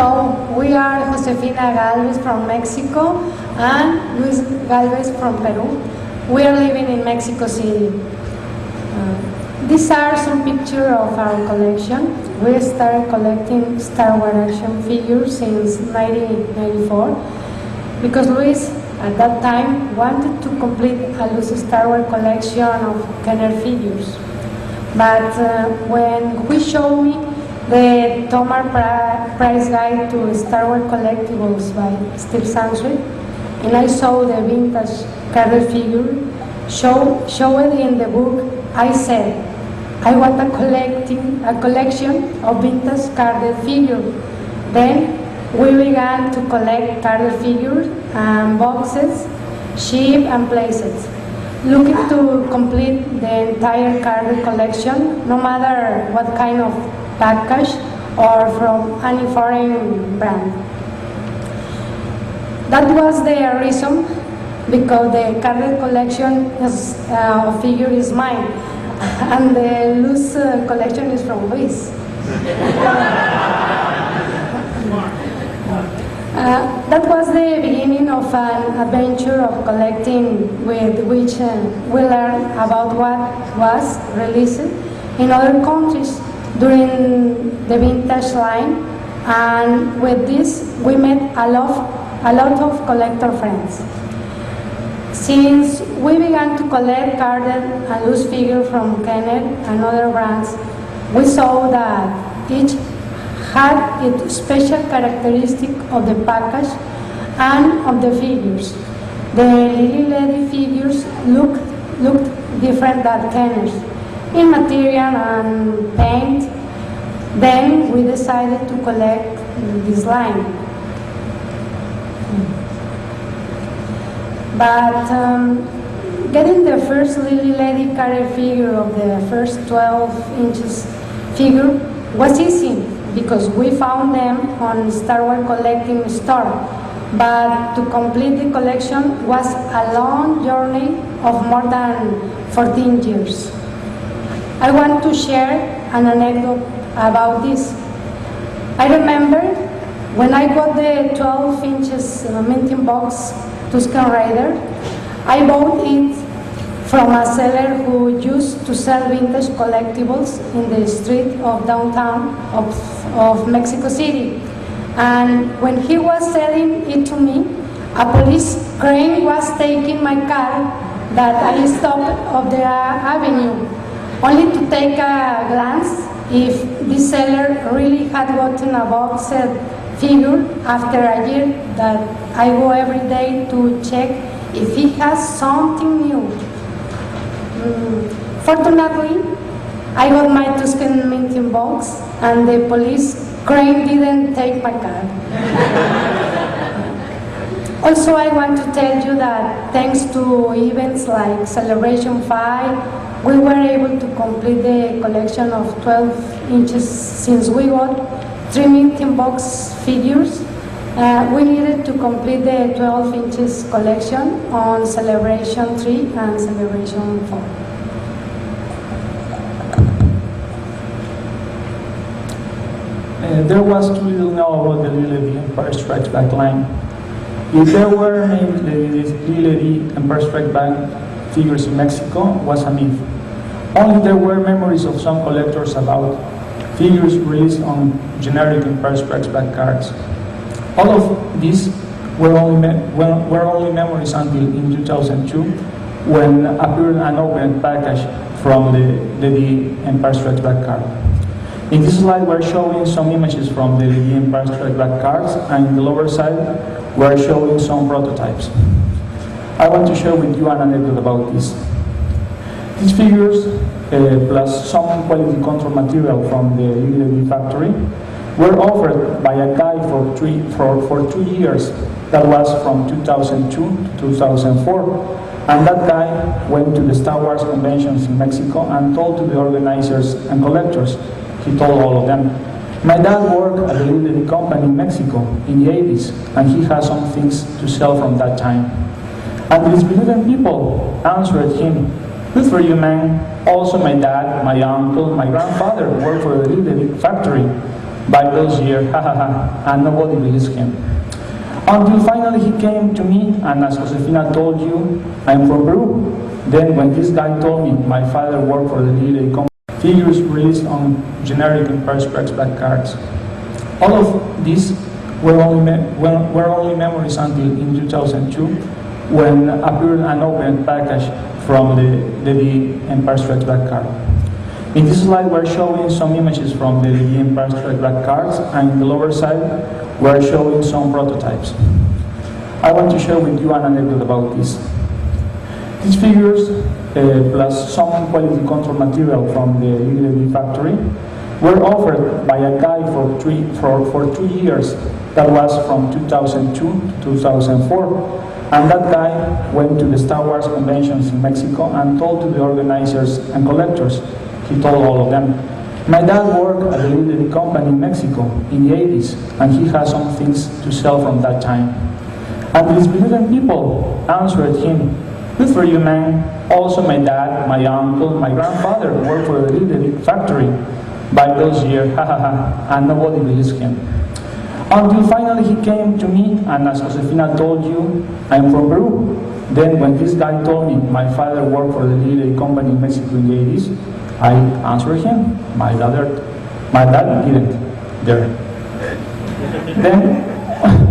Hello, we are Josefina Gálvez from Mexico and Luis Gálvez from Peru. We are living in Mexico City. These are some pictures of our collection. We started collecting Star Wars action figures since 1994 because Luis at that time wanted to complete a loose Star Wars collection of Kenner figures. But when he showed me the Tomar Price Guide to Star Wars Collectibles by Steve Sansweet, and I saw the vintage carded figure showed in the book, I said, I want a collection of vintage carded figures. Then we began to collect carded figures and boxes, shipped and placed, looking to complete the entire carded collection, no matter what kind of package or from any foreign brand. That was the reason because the carded collection of figure is mine and the loose collection is from Luis. That was the beginning of an adventure of collecting with which we learned about what was released in other countries during the vintage line, and with this we met a lot of collector friends. Since we began to collect carded and loose figures from Kenner and other brands, we saw that each had its special characteristic of the package and of the figures. The Lily Lady figures looked different than Kenner's in material and paint. Then we decided to collect this line. But getting the first Lily Lady carded figure of the first 12 inches figure was easy because we found them on Star Wars collecting store. But to complete the collection was a long journey of more than 14 years. I want to share an anecdote about this. I remember when I got the 12 inches minting box Tuscan Raider, I bought it from a seller who used to sell vintage collectibles in the street of downtown of Mexico City. And when he was selling it to me, a police crane was taking my car that I stopped on the avenue, only to take a glance if this seller really had gotten a boxed figure after a year that I go every day to check if he has something new. Fortunately, I got my Tuscan minting box and the police crane didn't take my car. Also, I want to tell you that thanks to events like Celebration 5, we were able to complete the collection of 12 inches since we got 3 minting box figures. We needed to complete the 12 inches collection on Celebration 3 and Celebration 4. There was too little known about the Lily Empire Strikes Back line. If there were named Lily Empire Strikes Back figures in Mexico, was a myth. Only there were memories of some collectors about figures released on generic Empire Strikes Back cards. All of these were only memories until in 2002, when appeared an open package from the Empire Strikes Back card. In this slide, we're showing some images from the Empire Strikes Back cards, and in the lower side, we're showing some prototypes. I want to share with you an anecdote about this. These figures, plus some quality control material from the Lily factory, were offered by a guy for 2 years. That was from 2002 to 2004. And that guy went to the Star Wars conventions in Mexico and told to the organizers and collectors. He told all of them, my dad worked at the Lily company in Mexico in the 80s, and he has some things to sell from that time. And these believing people answered him, good for you, man. Also my dad, my uncle, my grandfather worked for the Lily factory. by those years, and nobody believes him. Until finally he came to me, and as Josefina told you, I'm from Peru. Then when this guy told me my father worked for the literary company, figures released on generic and perspex black cards. All of these were only memories until in 2002, when appeared an open package from the Empire Strikes Back card. In this slide, we're showing some images from the Empire Strikes Back cards, and in the lower side, we're showing some prototypes. I want to share with you an anecdote about this. These figures, plus some quality control material from the Lily factory, were offered by a guy for 2 years. That was from 2002 to 2004. And that guy went to the Star Wars conventions in Mexico and told to the organizers and collectors, he told all of them, my dad worked at the Lily company in Mexico in the 80s, and he has some things to sell from that time. And these brilliant people answered him, good for you, man. Also my dad, my uncle, my grandfather worked for the Lily factory by those years, and nobody believes him. Until finally he came to me, and as Josefina told you, I'm from Peru. Then when this guy told me my father worked for the literary company in Mexico in the 80s, I answered him, my dad didn't there. Then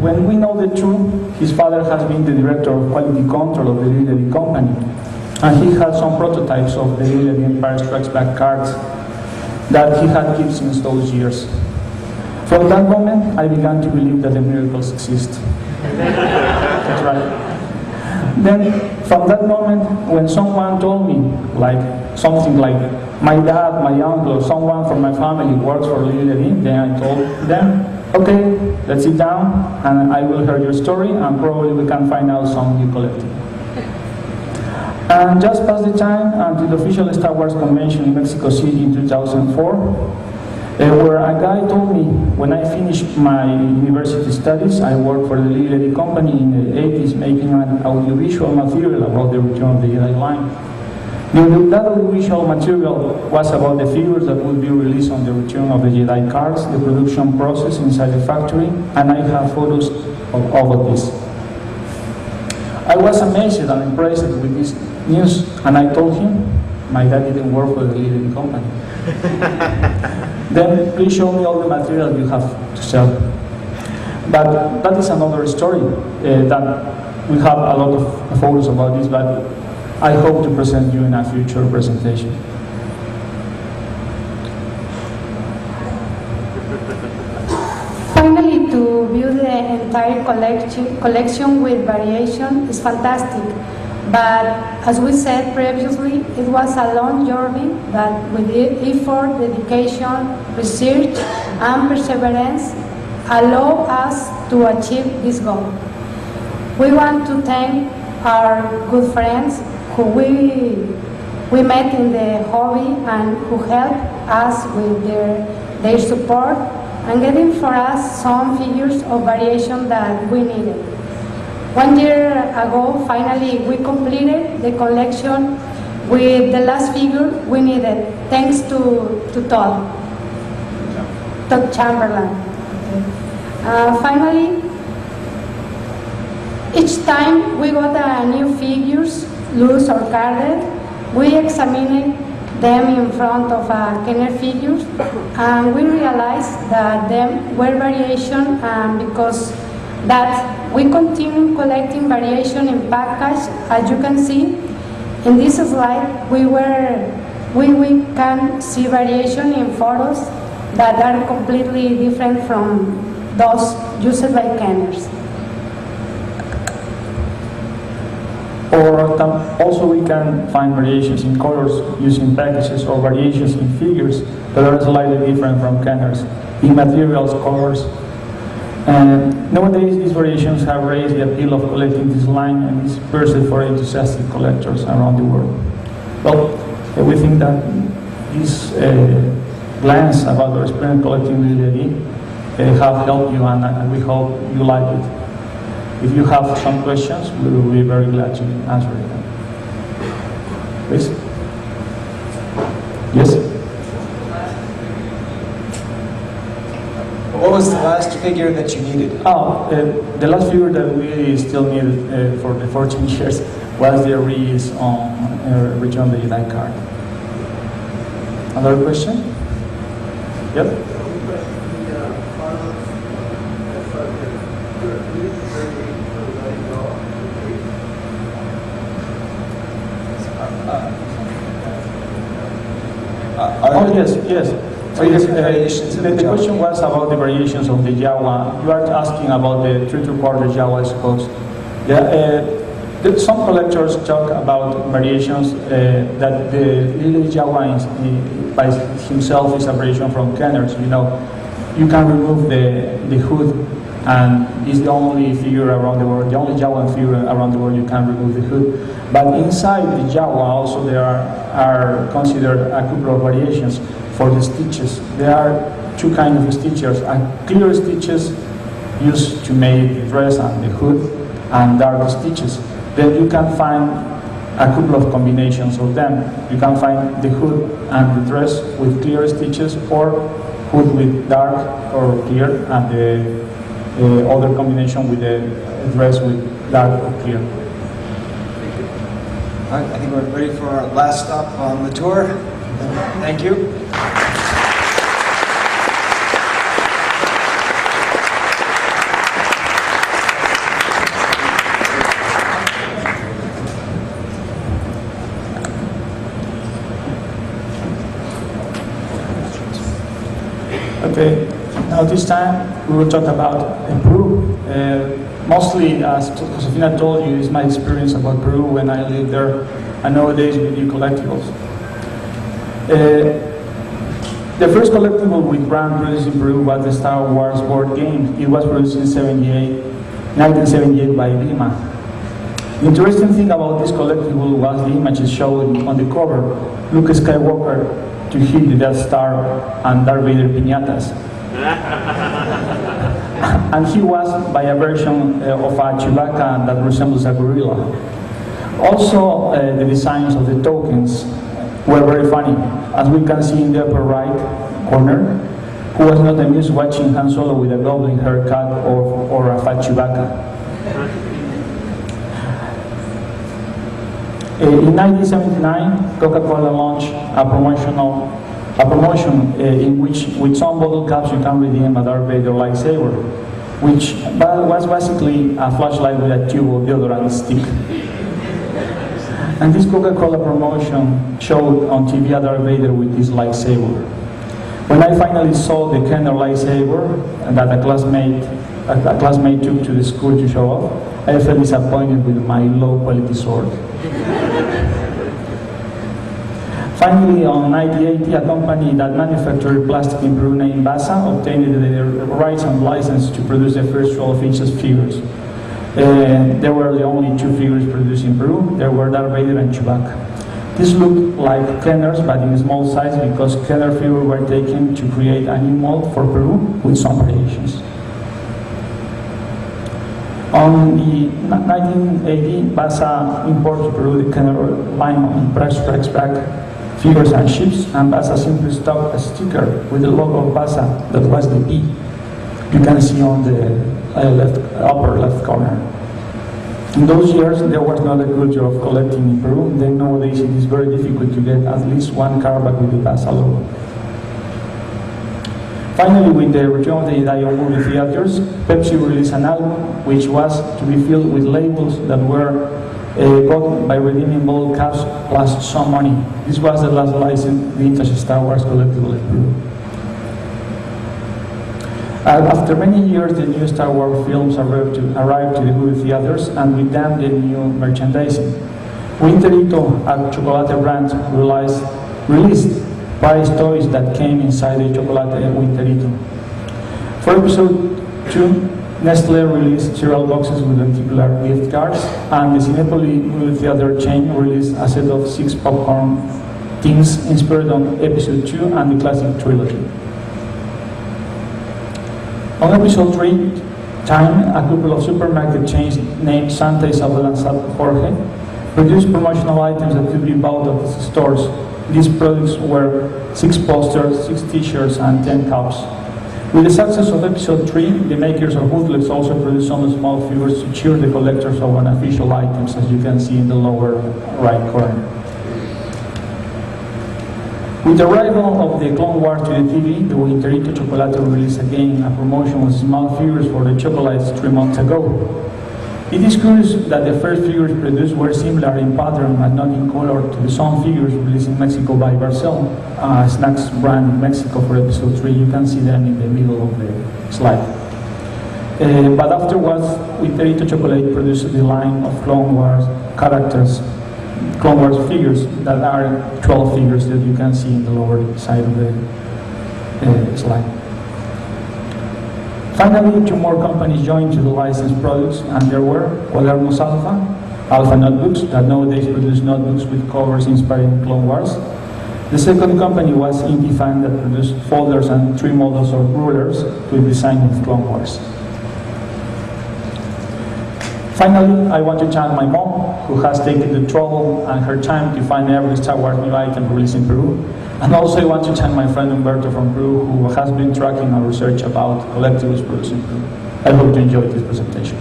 when we know the truth, his father has been the director of quality control of the literary company, and he had some prototypes of the literary Empire Strikes Back cards that he had kept since those years. From that moment, I began to believe that the miracles exist. That's right. Then, from that moment, when someone told me, something like, my dad, my uncle, someone from my family works for literary, then I told them, okay, let's sit down, and I will hear your story, and probably we can find out some new collecting. And just past the time until the official Star Wars convention in Mexico City in 2004, where a guy told me when I finished my university studies, I worked for the literary company in the 80s making an audiovisual material about the Return of the Jedi line. That audiovisual material was about the figures that would be released on the Return of the Jedi cards, the production process inside the factory, and I have photos of all of this. I was amazed and impressed with this news, and I told him, my dad didn't work for the literary company. Then please show me all the material you have to sell. But that is another story. That we have a lot of photos about this, but I hope to present you in a future presentation. Finally, to view the entire collection with variation is fantastic. But as we said previously, it was a long journey that with effort, dedication, research, and perseverance allow us to achieve this goal. We want to thank our good friends who we met in the hobby and who helped us with their support and getting for us some figures of variation that we needed. 1 year ago, finally, we completed the collection with the last figure we needed, thanks to Todd Chamberlain. Finally, each time we got a new figures, loose or carded, we examined them in front of a Kenner figures, and we realized that them were variation, because that we continue collecting variation in package. As you can see in this slide, we can see variation in photos that are completely different from those used by Kenners. Or also we can find variations in colors using packages, or variations in figures that are slightly different from Kenners, in materials, colors. And nowadays, these variations have raised the appeal of collecting this line and is pursued for enthusiastic collectors around the world. Well, we think that this glance about our experience collecting literary have helped you, and we hope you like it. If you have some questions, we will be very glad to answer them. Please? Yes? What was the last figure that you needed? The last figure that we still needed for the 14 years was the release on Return the Jedi card. Another question? Yep. Yes. So the question was about the variations of the Jawa. You are asking about the 3/4 Jawa, I suppose. Some collectors talk about variations that the little Jawa by himself is a variation from Kenners. You know, you can remove the hood, and it's the only figure around the world, the only Jawa figure around the world you can remove the hood. But inside the Jawa also there are considered a couple of variations for the stitches. There are two kinds of stitches: clear stitches used to make the dress and the hood, and dark stitches. Then you can find a couple of combinations of them. You can find the hood and the dress with clear stitches, or hood with dark or clear, and the other combination with the dress with dark or clear. All right, I think we're ready for our last stop on the tour. Thank you. Okay, now this time we will talk about Peru. Mostly, as Josefina told you, is my experience about Peru when I lived there, and nowadays we do collectibles. The first collectible with brand produced in Peru was the Star Wars board game. It was produced in 1978 by Lima. The interesting thing about this collectible was the images shown on the cover: Luke Skywalker to hit the Death Star and Darth Vader piñatas. And he was by a version of a Chewbacca that resembles a gorilla. Also, the designs of the tokens were very funny. As we can see in the upper right corner, who was not amused watching Han Solo with a goblin haircut or a fat Chewbacca. In 1979, Coca-Cola launched a promotion in which, with some bottle caps, you can redeem a Darth Vader lightsaber, which was basically a flashlight with a tube of deodorant stick. And this Coca-Cola promotion showed on TV a Darth Vader with his lightsaber. When I finally saw the Kenner lightsaber that a classmate took to the school to show off, I felt disappointed with my low-quality sword. Finally, in 1980, a company that manufactured plastic in Peru named Basa obtained the rights and license to produce the first 12 inches figures. There were the only two figures produced in Peru. There were Darth Vader and Chewbacca. These looked like Kenners, but in small size, because Kenner figures were taken to create a new mold for Peru with some variations. On the 1980, Basa imported to Peru the Kenner line on press strikes back figures and ships, and Basa simply stuck a sticker with the logo of Basa that was the B. You can see on the upper left corner. In those years, there was not a culture of collecting in Peru. Then nowadays it is very difficult to get at least one card back with the Basa logo. Finally, with the return of the Jedi movie theaters, Pepsi released an album which was to be filled with labels that were bought by redeeming bottle caps plus some money. This was the last licensed vintage Star Wars collectible in Peru. After many years, the new Star Wars films arrived to the movie theaters, and with them the new merchandising. Winterito, a chocolate brand, released prize toys that came inside the chocolate Winterito. For episode 2, Nestle released cereal boxes with lenticular gift cards, and the Cinepoli movie theater chain released a set of 6 popcorn tins inspired on episode 2 and the classic trilogy. On episode 3, Time, a couple of supermarket chains named Santa Isabel and San Jorge produced promotional items that could be bought at the stores. These products were 6 posters, 6 t-shirts, and 10 cups. With the success of episode 3, the makers of booklets also produced some small figures to cheer the collectors of unofficial items, as you can see in the lower right corner. With the arrival of the Clone Wars to the TV, the Winterito Chocolate released again a promotion of small figures for the chocolates 3 months ago. It is curious that the first figures produced were similar in pattern but not in color to some figures released in Mexico by Barcel, snacks brand in Mexico for episode 3. You can see them in the middle of the slide. But afterwards, Winterito Chocolate produced the line of Clone Wars characters, Clone Wars figures that are 12 figures that you can see in the lower side of the slide. Finally, 2 more companies joined to the licensed products, and there were Cuadernos Alpha Notebooks, that nowadays produce notebooks with covers inspiring Clone Wars. The second company was Indifan, that produced folders and 3 models of rulers with design of Clone Wars. Finally, I want to thank my mom, who has taken the trouble and her time to find every Star Wars new item released in Peru. And also I want to thank my friend Humberto from Peru, who has been tracking our research about collectibles produced in Peru. I hope you enjoyed this presentation.